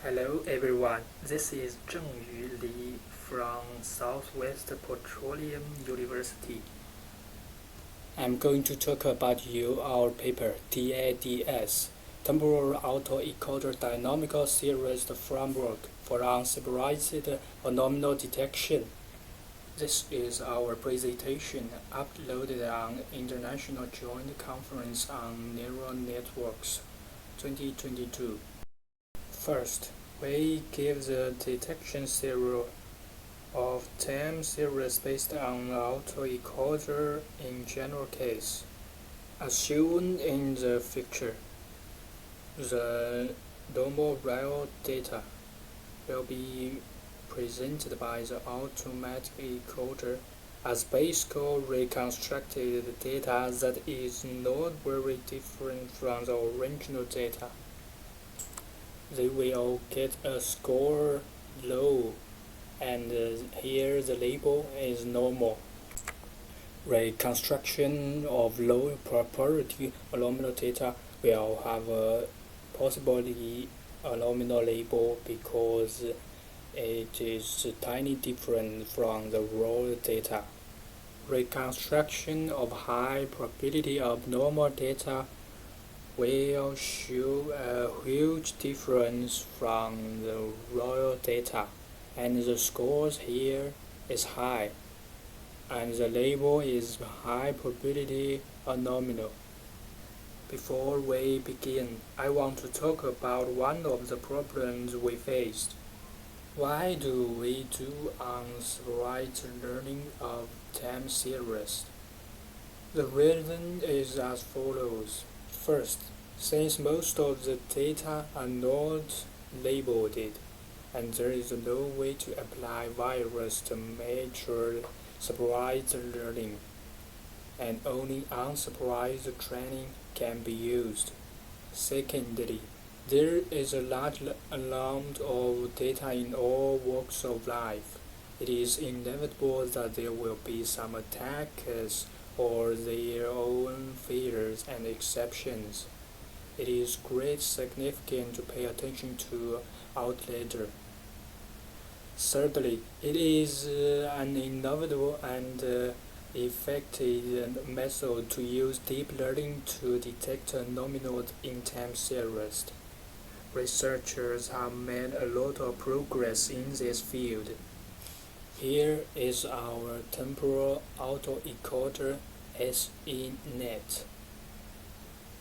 Hello everyone, this is Zhengyu Li from Southwest Petroleum University. I'm going to talk about our paper, TADS, Temporal Autoencoder Dynamical Series Framework for Unsupervised Anomaly Detection. This is our presentation uploaded on International Joint Conference on Neural Networks 2022. First, we give the detection serial of time series based on autoencoder in general case. As shown in the picture, the normal raw data will be presented by the automatic encoder as basic reconstructed data that is not very different from the original data. They will get a score low, and here the label is normal. Reconstruction of low propriety anomaly data will have a possibly anomaly label because it is tiny different from the raw data. Reconstruction of high probability of normal data will show a huge difference from the raw data, and the scores here is high, and the label is high probability anomaly. Before we begin, I want to talk about one of the problems we faced. Why do we do unsupervised learning of time series? The reason is as follows. First, since most of the data are not labeled, and there is no way to apply virus to measure supervised learning, and only unsupervised training can be used. Secondly, there is a large amount of data in all walks of life. It is inevitable that there will be some attackers or their own failures and exceptions. It is great significant to pay attention to outlier. Thirdly, it is an innovative and effective method to use deep learning to detect anomalies in time series. Researchers have made a lot of progress in this field. Here is our temporal autoencoder SENet.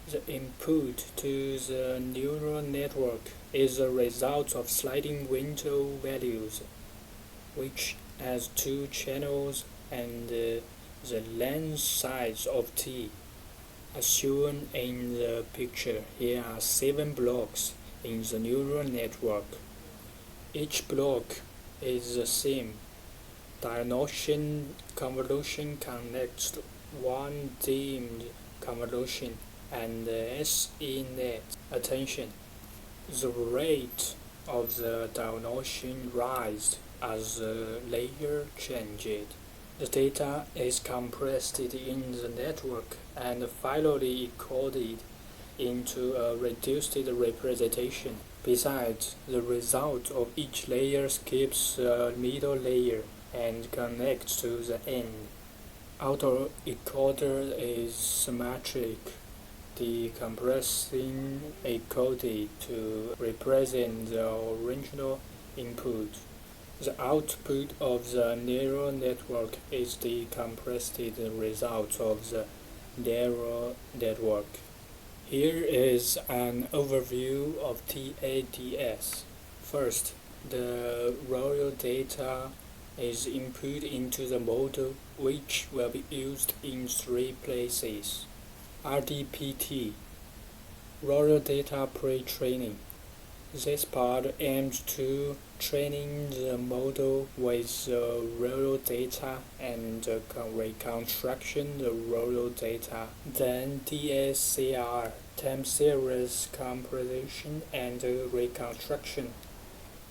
The input to the neural network is a result of sliding window values, which has two channels and the length size of t. As shown in the picture, here are 7 blocks in the neural network. Each block is the same. Diagnostic convolution connects one dimmed convolution and SENet attention. The rate of the diagnosis rises as the layer changes. The data is compressed in the network and finally encoded into a reduced representation. Besides, the result of each layer skips a middle layer and connects to the end. Autoencoder is symmetric, decompressing encoded to represent the original input. The output of the neural network is the compressed result of the neural network. Here is an overview of TADS. First, the raw data is input into the model, which will be used in 3 places. RDPT, raw data pre-training. This part aims to training the model with raw data and reconstruction the raw data. Then DSCR, time series composition and reconstruction.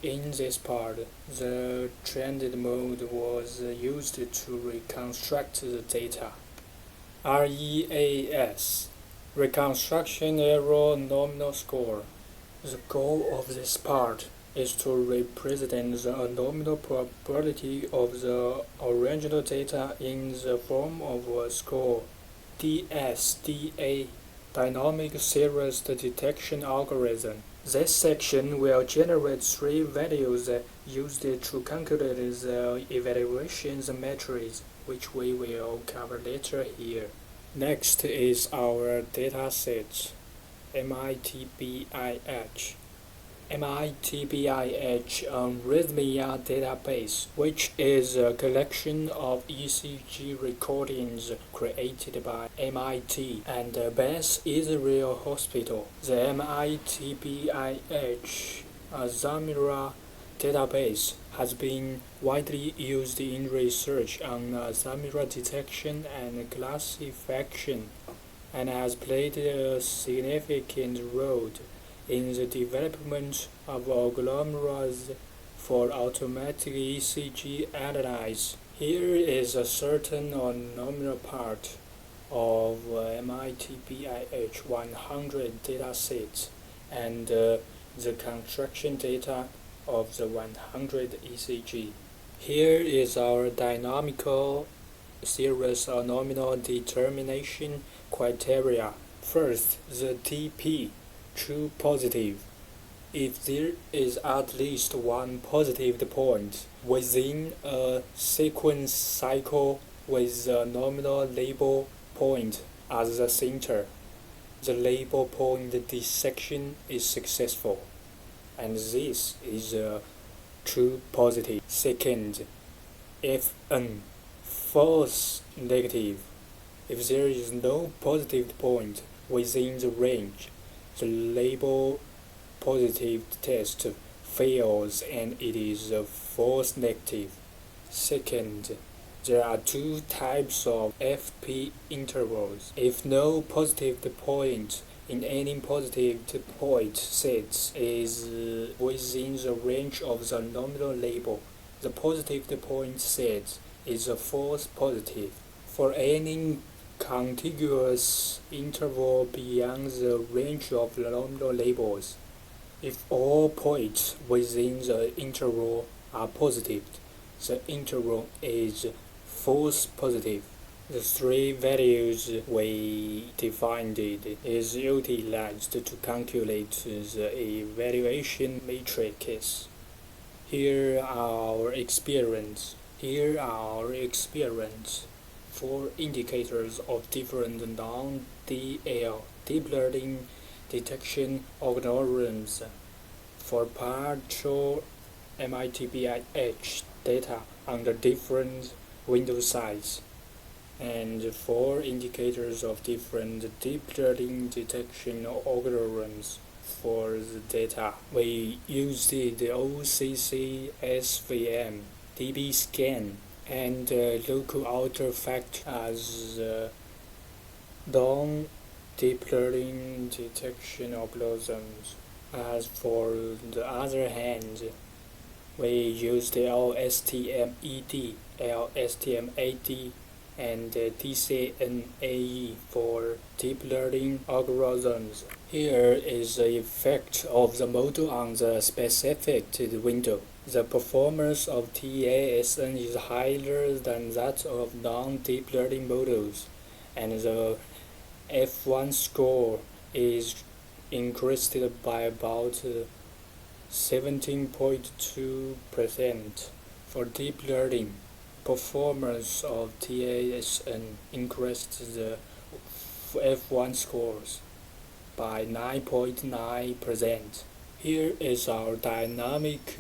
In this part, the trained mode was used to reconstruct the data. REAS, Reconstruction Error Nominal Score. The goal of this part is to represent the nominal probability of the original data in the form of a score. DSDA, Dynamic Series Detection Algorithm. This section will generate three values used to calculate the evaluation matrix, which we will cover later here. Next is our dataset, MITBIH. MITBIH Arrhythmia Database, which is a collection of ECG recordings created by MIT and Beth Israel Hospital. The MITBIH Zamira database has been widely used in research on Zamira detection and classification and has played a significant role in the development of agglomerates for automatic ECG analysis. Here is a certain nominal part of MITBIH 100 datasets and the construction data of the 100 ECG. Here is our dynamical series nominal determination criteria. First, the TP, true positive. If there is at least one positive point within a sequence cycle with the nominal label point as the center, the label point dissection is successful, and this is a true positive. Second, if n false negative. If there is no positive point within the range, the label positive test fails and it is a false negative. Second, there are two types of FP intervals. If no positive point in any positive point set is within the range of the nominal label, the positive point set is a false positive. For any contiguous interval beyond the range of the nominal labels, if all points within the interval are positive, the interval is false positive. The three values we defined is utilized to calculate the evaluation matrices. Here are our experiments. Four indicators of different non-DL deep learning detection algorithms for partial MITBIH data under different window size, and four indicators of different deep learning detection algorithms for the data. We used the OCC SVM, DB-scan, and local artifact as non-deep learning detection algorithms. As for the other hand, we used LSTM-ED, LSTM-AD, and DCNAE for deep learning algorithms. Here is the effect of the model on the specific window. The performance of TASN is higher than that of non-deep learning models, and the F1 score is increased by about 17.2%. For deep learning, performance of TASN increased the F1 scores by 9.9%. Here is our dynamic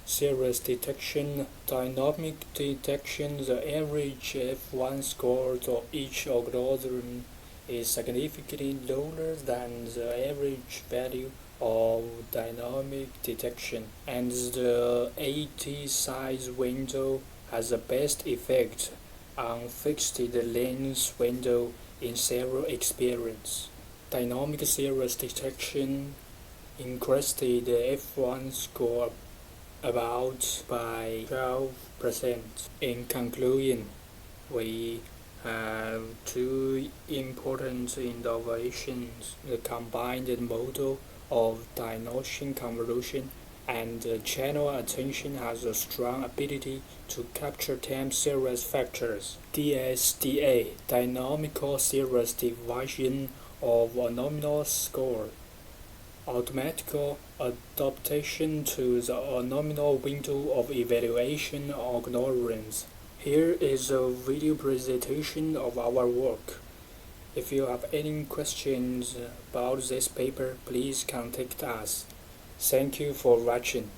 series detection. Dynamic detection, the average F1 score of each algorithm is significantly lower than the average value of dynamic detection, and the AT size window has the best effect on fixed length window in several experiments. Dynamic series detection increased the F1 score about by 12%. In conclusion, we have two important innovations: the combined model of Dynosian convolution and channel attention has a strong ability to capture time series factors. DSDA, Dynamical Series Division of a Nominal Score, automatical adaptation to the nominal window of evaluation algorithms. Here is a video presentation of our work. If you have any questions about this paper, please contact us. Thank you for watching.